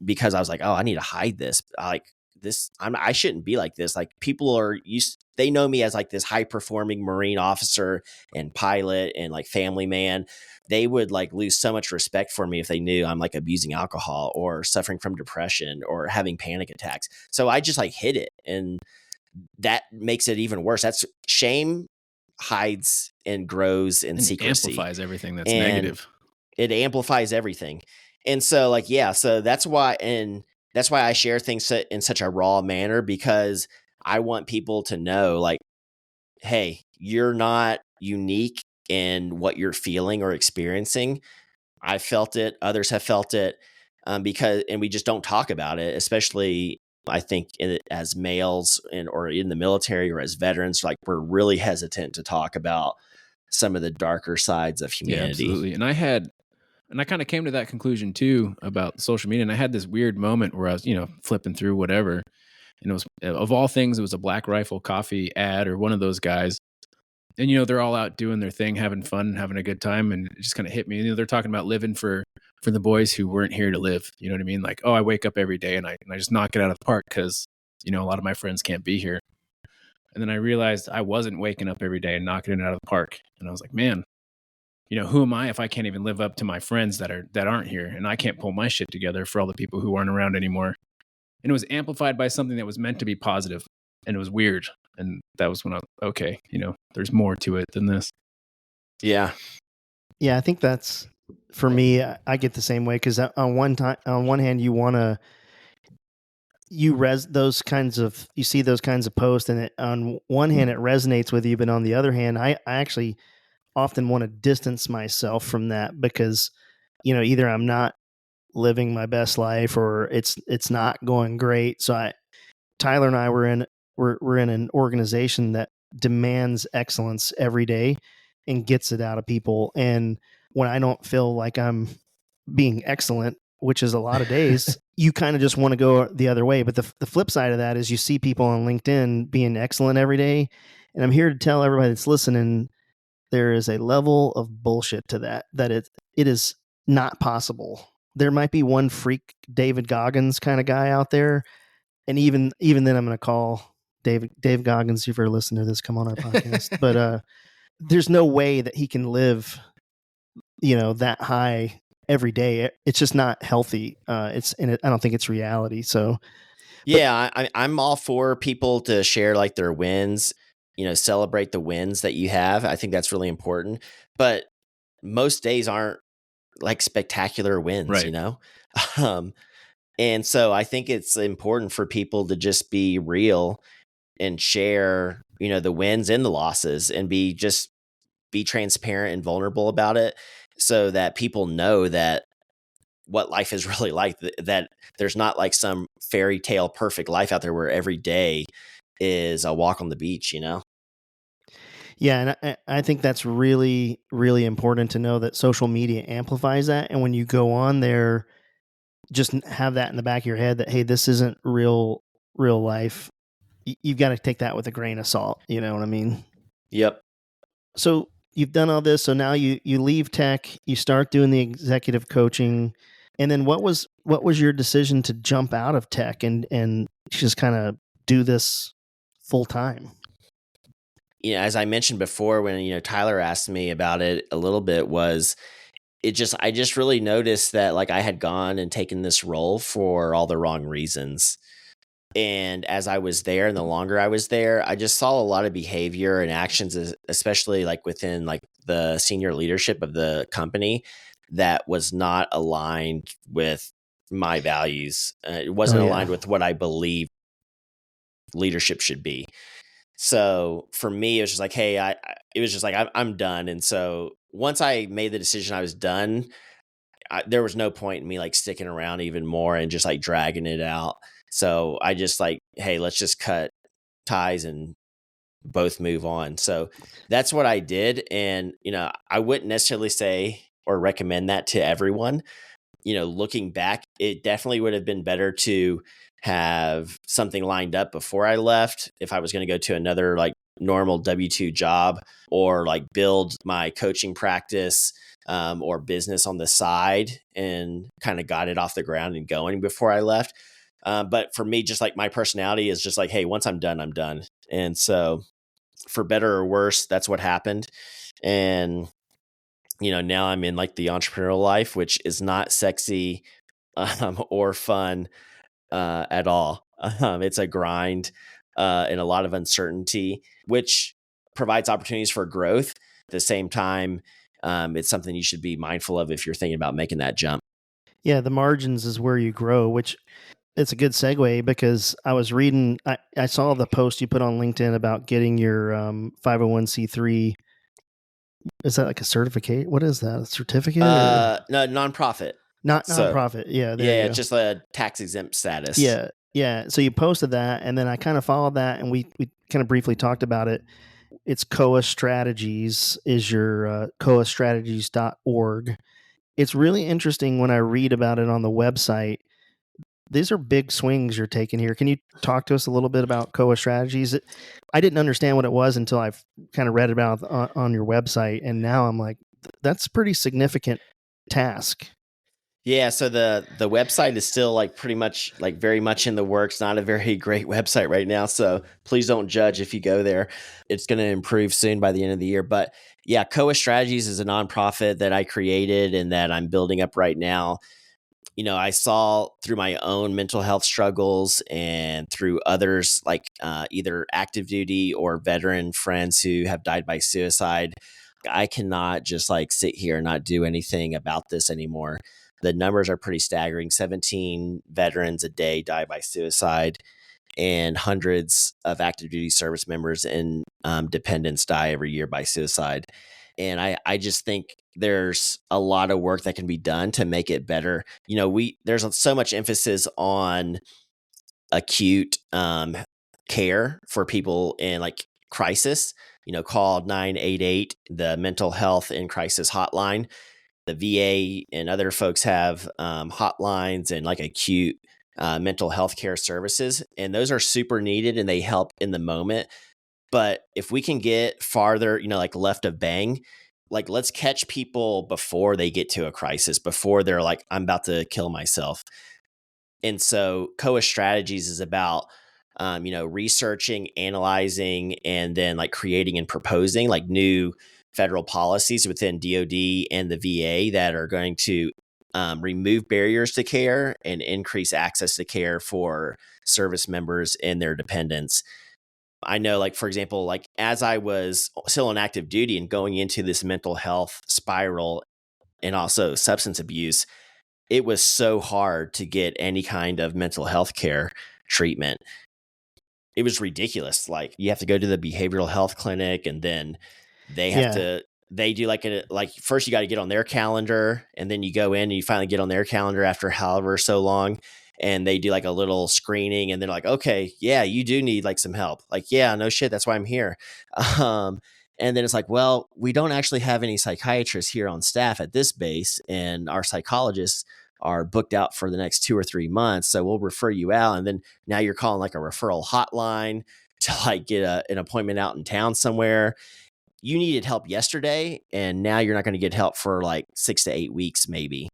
[SPEAKER 1] because I was like, oh, I need to hide this. Like this, I shouldn't be like this. Like people they know me as like this high performing Marine officer and pilot and like family man. They would like lose so much respect for me if they knew I'm like abusing alcohol or suffering from depression or having panic attacks. So I just like hid it, and that makes it even worse. That's shame hides and grows in
[SPEAKER 3] And
[SPEAKER 1] secrecy,
[SPEAKER 3] amplifies everything that's
[SPEAKER 1] and
[SPEAKER 3] negative.
[SPEAKER 1] it amplifies everything. And so like, yeah, so that's why I share things in such a raw manner, because I want people to know like, hey, you're not unique in what you're feeling or experiencing. I felt it, others have felt it, and we just don't talk about it, especially I think as males or in the military or as veterans. Like we're really hesitant to talk about some of the darker sides of
[SPEAKER 3] Yeah,
[SPEAKER 1] humanity.
[SPEAKER 3] absolutely. And I kind of came to that conclusion too about social media. And I had this weird moment where I was, flipping through whatever. And it was, of all things, it was a Black Rifle Coffee ad or one of those guys. And, they're all out doing their thing, having fun, having a good time. And it just kind of hit me. They're talking about living for the boys who weren't here to live. You know what I mean? Like, oh, I wake up every day and I just knock it out of the park because, a lot of my friends can't be here. And then I realized I wasn't waking up every day and knocking it out of the park. And I was like, man, who am I if I can't even live up to my friends that aren't here, and I can't pull my shit together for all the people who aren't around anymore. And it was amplified by something that was meant to be positive, and it was weird. And that was when I was okay, there's more to it than this.
[SPEAKER 1] Yeah.
[SPEAKER 2] Yeah, I think that's for me. I get the same way because on one hand, you see those kinds of posts, and on one hand it resonates with you, but on the other hand, I actually often want to distance myself from that because either I'm not living my best life or it's not going great. So Tyler and I we're in an organization that demands excellence every day and gets it out of people. And when I don't feel like I'm being excellent, which is a lot of days, you kind of just want to go the other way. But the flip side of that is you see people on LinkedIn being excellent every day. And I'm here to tell everybody that's listening, there is a level of bullshit to that it is not possible. There might be one freak David Goggins kind of guy out there, and even then, I'm going to call Dave Goggins. If you've ever listened to this, come on our podcast. But there's no way that he can live, that high every day. It's just not healthy. I don't think it's reality. So,
[SPEAKER 1] Yeah, I'm all for people to share like their wins, celebrate the wins that you have. I think that's really important. But most days aren't like spectacular wins,
[SPEAKER 3] Right.
[SPEAKER 1] Um, and so I think it's important for people to just be real and share, the wins and the losses, and be transparent and vulnerable about it, so that people know that what life is really like, that there's not like some fairy tale perfect life out there where every day is a walk on the beach,
[SPEAKER 2] yeah, and I think that's really, really important to know that social media amplifies that. And when you go on there, just have that in the back of your head that, hey, this isn't real life. You've got to take that with a grain of salt. You know what I mean?
[SPEAKER 1] Yep.
[SPEAKER 2] So you've done all this. So now you leave tech, you start doing the executive coaching. And then what was your decision to jump out of tech and just kind of do this full time?
[SPEAKER 1] As I mentioned before, when, Tyler asked me about it a little bit, I just really noticed that like I had gone and taken this role for all the wrong reasons. And as I was there and the longer I was there, I just saw a lot of behavior and actions, especially like within like the senior leadership of the company, that was not aligned with my values. It wasn't aligned with what I believe leadership should be. So for me, it was just like, hey, it was just like, I'm done. And so once I made the decision I was done, there was no point in me like sticking around even more and just like dragging it out. So I just like, hey, let's just cut ties and both move on. So that's what I did. And, I wouldn't necessarily say or recommend that to everyone. Looking back, it definitely would have been better to have something lined up before I left if I was going to go to another like normal W-2 job, or like build my coaching practice or business on the side and kind of got it off the ground and going before I left. But for me, just like my personality is just like, hey, once I'm done, I'm done. And so for better or worse, that's what happened. And now I'm in like the entrepreneurial life, which is not sexy or fun at all. It's a grind and a lot of uncertainty, which provides opportunities for growth. At the same time, it's something you should be mindful of if you're thinking about making that jump.
[SPEAKER 2] Yeah, the margins is where you grow, which it's a good segue because I was reading, I saw the post you put on LinkedIn about getting your 501c3. Is that like a certificate? What is that? A certificate?
[SPEAKER 1] No, nonprofit.
[SPEAKER 2] Not
[SPEAKER 1] So,
[SPEAKER 2] nonprofit. Yeah, there
[SPEAKER 1] yeah,
[SPEAKER 2] you go.
[SPEAKER 1] just a tax exempt status.
[SPEAKER 2] Yeah. So you posted that, and then I kind of followed that, and we kind of briefly talked about it. It's Koa Strategies is your koastrategies.org. It's really interesting when I read about it on the website. These are big swings you're taking here. Can you talk to us a little bit about Koa Strategies? I didn't understand what it was until I've kind of read about on your website, and now I'm like, that's a pretty significant task.
[SPEAKER 1] Yeah, so the website is still like pretty much like very much in the works. Not a very great website right now, so please don't judge if you go there. It's going to improve soon by the end of the year. But yeah, Koa Strategies is a nonprofit that I created and that I'm building up right now. I saw through my own mental health struggles and through others, like either active duty or veteran friends who have died by suicide. I cannot just like sit here and not do anything about this anymore. The numbers are pretty staggering. 17 veterans a day die by suicide, and hundreds of active duty service members and dependents die every year by suicide. And I just think there's a lot of work that can be done to make it better. There's so much emphasis on acute care for people in like crisis. Call 988, the mental health in crisis hotline. The VA and other folks have hotlines and like acute mental health care services, and those are super needed and they help in the moment. But if we can get farther, like left of bang, like let's catch people before they get to a crisis, before they're like, I'm about to kill myself. And so Koa Strategies is about, researching, analyzing, and then like creating and proposing like new federal policies within DoD and the VA that are going to remove barriers to care and increase access to care for service members and their dependents. I know, like, for example, like as I was still on active duty and going into this mental health spiral and also substance abuse, it was so hard to get any kind of mental health care treatment. It was ridiculous. Like you have to go to the behavioral health clinic, and then they do like first you got to get on their calendar, and then you go in and you finally get on their calendar after however so long. And they do like a little screening, and they're like, okay, yeah, you do need like some help. Like, yeah, no shit. That's why I'm here. And then it's like, well, we don't actually have any psychiatrists here on staff at this base, and our psychologists are booked out for the next 2 or 3 months. So we'll refer you out. And then now you're calling like a referral hotline to like get an appointment out in town somewhere. You needed help yesterday, and now you're not going to get help for like 6 to 8 weeks, maybe.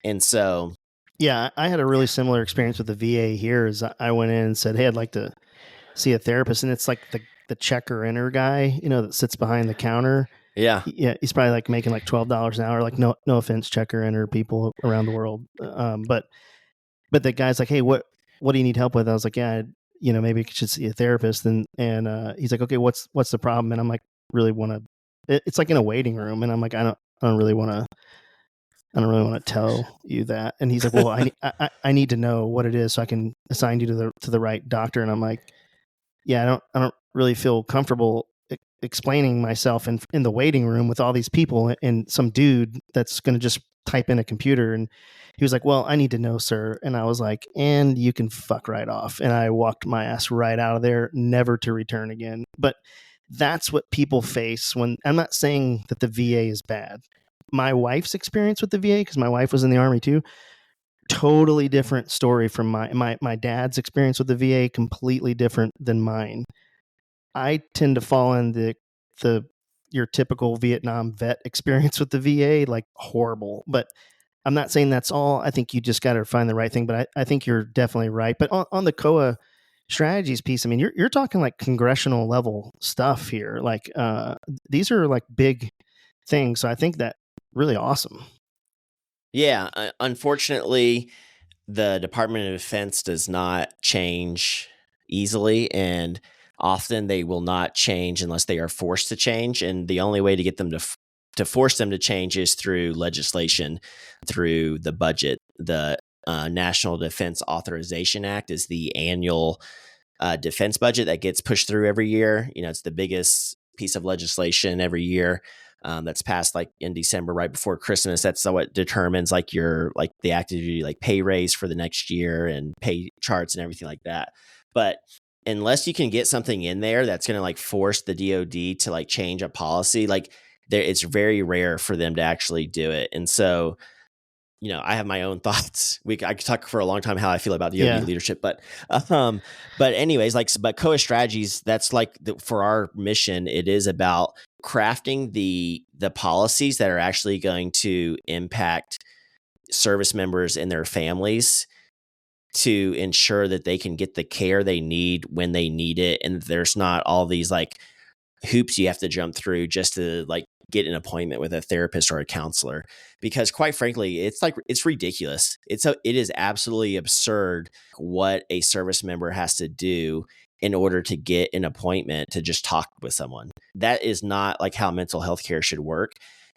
[SPEAKER 1] And so,
[SPEAKER 2] yeah, I had a really similar experience with the VA here. As I went in and said, hey, I'd like to see a therapist. And it's like the checker inner guy, that sits behind the counter.
[SPEAKER 1] yeah.
[SPEAKER 2] He's probably like making like $12 an hour. Like no offense, checker inner people around the world. But the guy's like, hey, what what do you need help with? I was like, yeah, maybe you should see a therapist. And he's like, okay, what's the problem? And I'm like, really want to, it's like in a waiting room. And I'm like, I don't really want to tell you that. And he's like, well, I need to know what it is so I can assign you to the right doctor. And I'm like, yeah, I don't really feel comfortable explaining myself in the waiting room with all these people and some dude that's going to just type in a computer. And he was like, well, I need to know, sir. And I was like, and you can fuck right off. And I walked my ass right out of there, never to return again. But that's what people face when, I'm not saying that the VA is bad. My wife's experience with the VA, because my wife was in the Army too, totally different story from my dad's experience with the VA, completely different than mine. I tend to fall in the your typical Vietnam vet experience with the VA, like horrible. But I'm not saying that's all. I think you just got to find the right thing. But I think you're definitely right. But on the COA strategies piece, I mean, you're talking like congressional level stuff here. Like these are like big things. So I think that really awesome.
[SPEAKER 1] Yeah, unfortunately, the Department of Defense does not change easily, and often they will not change unless they are forced to change. And the only way to get them to force them to change is through legislation, through the budget. The National Defense Authorization Act is the annual defense budget that gets pushed through every year. It's the biggest piece of legislation every year. That's passed like in December, right before Christmas. That's what determines like your like the active duty like pay raise for the next year and pay charts and everything like that. But unless you can get something in there that's going to like force the DoD to like change a policy, like it's very rare for them to actually do it. And so, I have my own thoughts. I could talk for a long time how I feel about the DoD leadership, but anyways, but COA strategies, that's like for our mission, it is about crafting the policies that are actually going to impact service members and their families to ensure that they can get the care they need when they need it. And there's not all these like hoops you have to jump through just to like get an appointment with a therapist or a counselor, because quite frankly, it's ridiculous. It is absolutely absurd what a service member has to do in order to get an appointment to just talk with someone. That is not like how mental health care should work.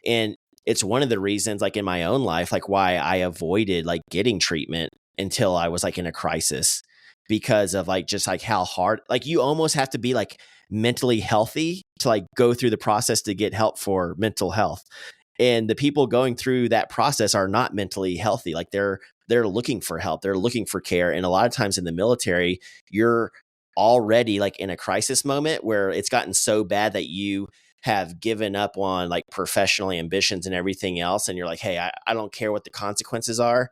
[SPEAKER 1] And it's one of the reasons, like in my own life, like why I avoided like getting treatment until I was like in a crisis, because of like just like how hard, like you almost have to be like mentally healthy to like go through the process to get help for mental health. And the people going through that process are not mentally healthy. Like they're looking for help. They're looking for care. And a lot of times in the military, you're already like in a crisis moment where it's gotten so bad that you have given up on like professional ambitions and everything else. And you're like, hey, I don't care what the consequences are.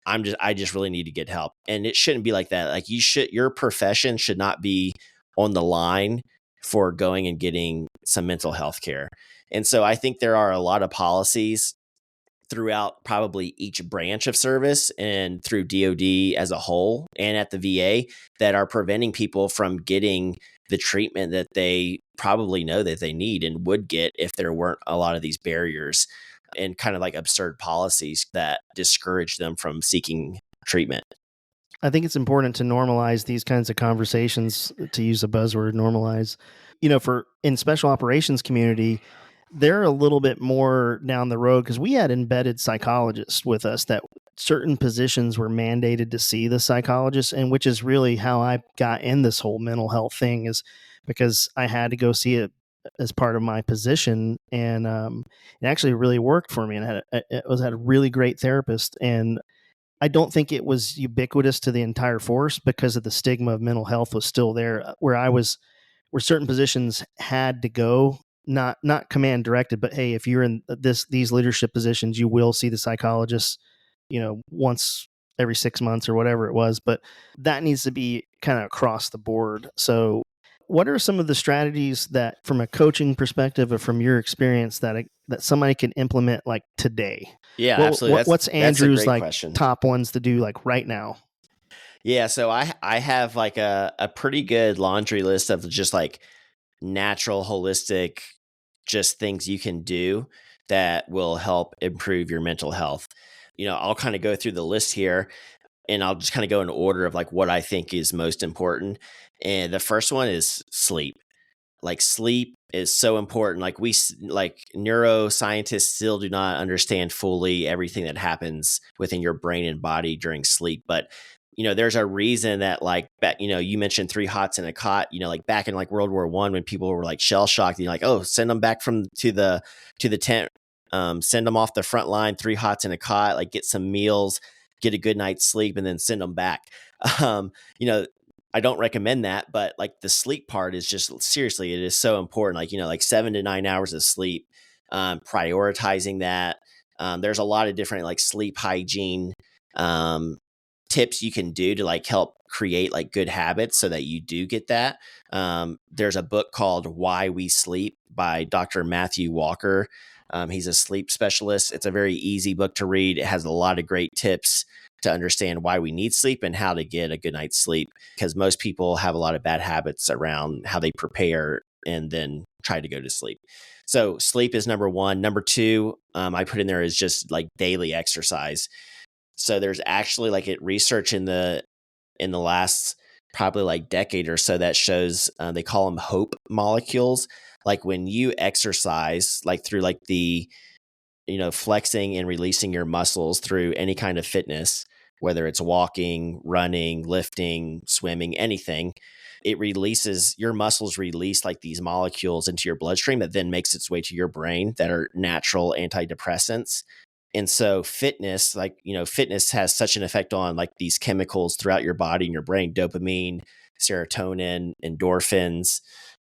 [SPEAKER 1] I just really need to get help. And it shouldn't be like that. Like your profession should not be on the line for going and getting some mental health care. And so I think there are a lot of policies throughout probably each branch of service and through DoD as a whole and at the VA that are preventing people from getting the treatment that they probably know that they need and would get if there weren't a lot of these barriers and kind of like absurd policies that discourage them from seeking treatment.
[SPEAKER 2] I think it's important to normalize these kinds of conversations, to use a buzzword, normalize. For in special operations community, they're a little bit more down the road because we had embedded psychologists with us that certain positions were mandated to see the psychologist, and which is really how I got in this whole mental health thing, is because I had to go see it as part of my position, and it actually really worked for me. And I had a really great therapist, and I don't think it was ubiquitous to the entire force because of the stigma of mental health was still there where certain positions had to go, not command directed, but hey, if you're in these leadership positions, you will see the psychologist, once every 6 months or whatever it was, but that needs to be kind of across the board. So what are some of the strategies that from a coaching perspective or from your experience that somebody can implement like today?
[SPEAKER 1] Yeah, absolutely.
[SPEAKER 2] What's Andrew's like
[SPEAKER 1] question.
[SPEAKER 2] top ones to do like right now?
[SPEAKER 1] Yeah, so I have like a pretty good laundry list of just like natural, holistic, just things you can do that will help improve your mental health. I'll kind of go through the list here. and I'll just kind of go in order of like what I think is most important. And the first one is sleep. Like sleep is so important. Like like neuroscientists still do not understand fully everything that happens within your brain and body during sleep. But there's a reason that like back, you mentioned 3 hots in a cot. Like back in like World War I, when people were like shell shocked, you're like, oh, send them back to the tent, send them off the front line, 3 hots in a cot, like get some meals, get a good night's sleep, and then send them back. Um, you know, I don't recommend that, but like the sleep part is just seriously, it is so important. Like, like 7 to 9 hours of sleep, prioritizing that. There's a lot of different like sleep hygiene tips you can do to like help create like good habits so that you do get that. There's a book called Why We Sleep by Dr. Matthew Walker. He's a sleep specialist. It's a very easy book to read. It has a lot of great tips to understand why we need sleep and how to get a good night's sleep, because most people have a lot of bad habits around how they prepare and then try to go to sleep. So sleep is number one. Number two, I put in there is just like daily exercise. So there's actually like research in the last probably like decade or so that shows they call them hope molecules. Like when you exercise, like through like the flexing and releasing your muscles through any kind of fitness, whether it's walking, running, lifting, swimming, anything, your muscles release like these molecules into your bloodstream that then makes its way to your brain that are natural antidepressants. And so fitness, fitness has such an effect on like these chemicals throughout your body and your brain, dopamine, serotonin, endorphins,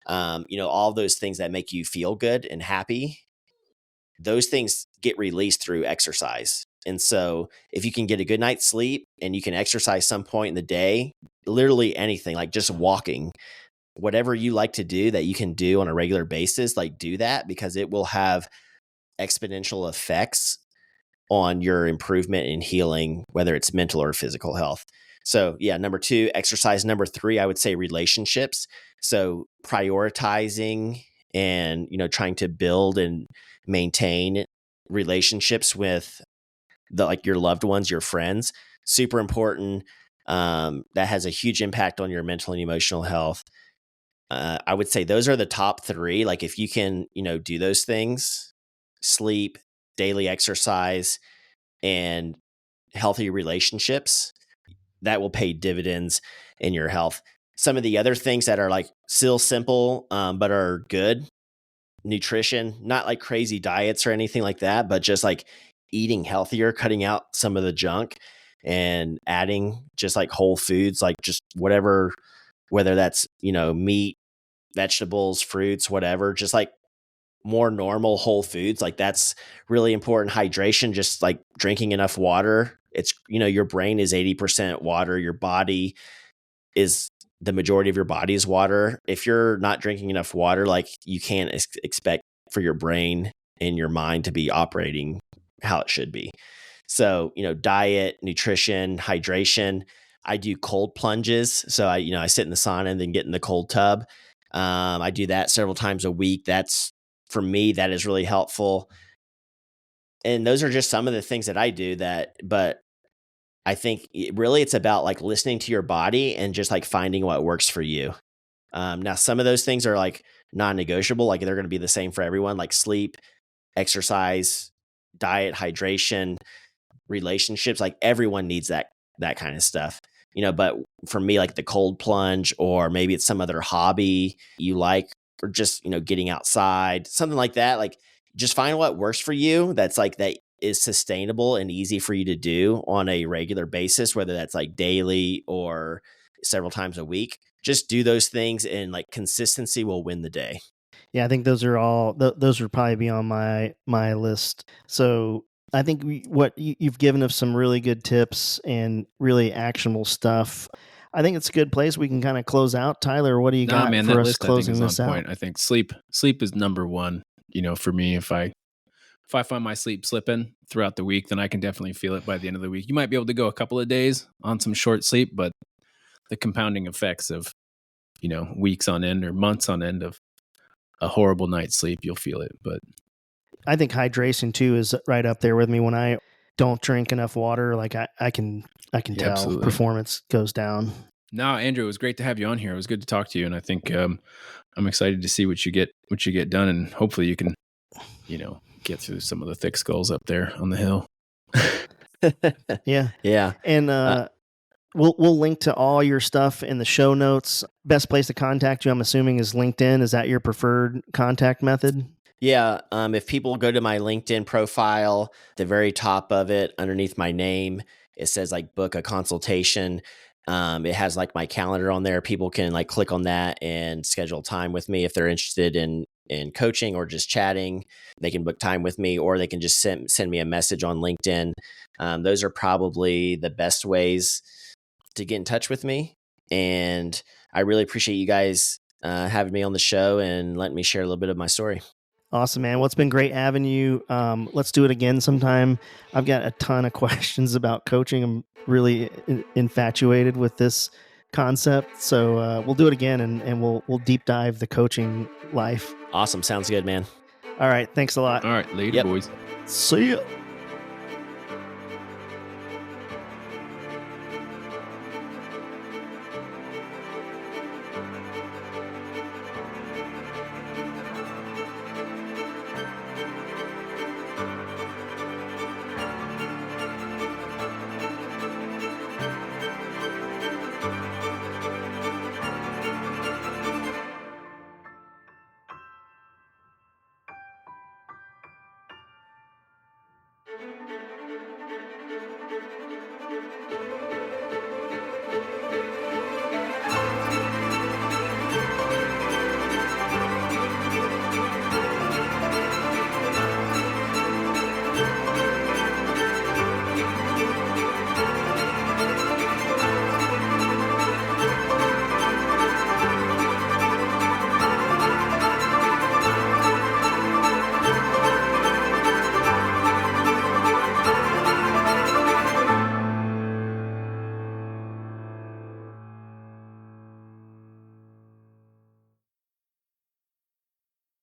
[SPEAKER 1] all those things that make you feel good and happy. Those things get released through exercise. And so if you can get a good night's sleep and you can exercise some point in the day, literally anything, like just walking, whatever you like to do that you can do on a regular basis, like do that, because it will have exponential effects on your improvement in healing, whether it's mental or physical health. So yeah, number two, exercise. Number three, I would say relationships. So prioritizing and, trying to build and maintain relationships with your loved ones, your friends, super important. That has a huge impact on your mental and emotional health. I would say those are the top three. Like if you can, do those things, sleep, daily exercise, and healthy relationships, that will pay dividends in your health. Some of the other things that are like still simple, but are good: nutrition, not like crazy diets or anything like that, but just like eating healthier, cutting out some of the junk and adding just like whole foods, like just whatever, whether that's, meat, vegetables, fruits, whatever, just like more normal whole foods. Like that's really important. Hydration, just like drinking enough water. It's, your brain is 80% water. Your body is, the majority of your body is water. If you're not drinking enough water, like you can't expect for your brain and your mind to be operating how it should be. So, diet, nutrition, hydration. I do cold plunges. So I sit in the sauna and then get in the cold tub. I do that several times a week. That's, for me, that is really helpful. And those are just some of the things that I do but I think it's about like listening to your body and just like finding what works for you. Now, some of those things are like non-negotiable. Like they're going to be the same for everyone, like sleep, exercise, diet, hydration, relationships. Like everyone needs that kind of stuff, but for me, like the cold plunge, or maybe it's some other hobby you like, or just, getting outside, something like that. Like just find what works for you. That's like, that is sustainable and easy for you to do on a regular basis, whether that's like daily or several times a week. Just do those things, and like consistency will win the day.
[SPEAKER 2] Yeah, I think those are all those would probably be on my list. So I think you've given us some really good tips and really actionable stuff. I think it's a good place we can kind of close out. Tyler, what do you got
[SPEAKER 3] Man,
[SPEAKER 2] for
[SPEAKER 3] that
[SPEAKER 2] us
[SPEAKER 3] list I think
[SPEAKER 2] closing
[SPEAKER 3] is on
[SPEAKER 2] this out?
[SPEAKER 3] point. I think sleep is number one. For me, if I find my sleep slipping throughout the week, then I can definitely feel it by the end of the week. You might be able to go a couple of days on some short sleep, but the compounding effects of, weeks on end or months on end of a horrible night's sleep, you'll feel it. But
[SPEAKER 2] I think hydration too is right up there with me. When don't drink enough water, like I can tell
[SPEAKER 3] absolutely.
[SPEAKER 2] performance goes down.
[SPEAKER 3] No, Andrew, it was great to have you on here. It was good to talk to you, and I think I'm excited to see what you get done, and hopefully you can, get through some of the thick skulls up there on the hill.
[SPEAKER 2] Yeah.
[SPEAKER 1] Yeah.
[SPEAKER 2] And we'll link to all your stuff in the show notes. Best place to contact you, I'm assuming, is LinkedIn. Is that your preferred contact method?
[SPEAKER 1] Yeah. If people go to my LinkedIn profile, the very top of it, underneath my name, it says like book a consultation. It has like my calendar on there. People can like click on that and schedule time with me if they're interested in coaching or just chatting. They can book time with me, or they can just send me a message on LinkedIn. Those are probably the best ways to get in touch with me. And I really appreciate you guys having me on the show and letting me share a little bit of my story.
[SPEAKER 2] Awesome, man. Well, it's been great having you. Let's do it again sometime. I've got a ton of questions about coaching. I'm really infatuated with this concept. So we'll do it again, and we'll deep dive the coaching life.
[SPEAKER 1] Awesome. Sounds good, man.
[SPEAKER 2] All right. Thanks a lot.
[SPEAKER 3] All right. Later, boys.
[SPEAKER 2] See ya.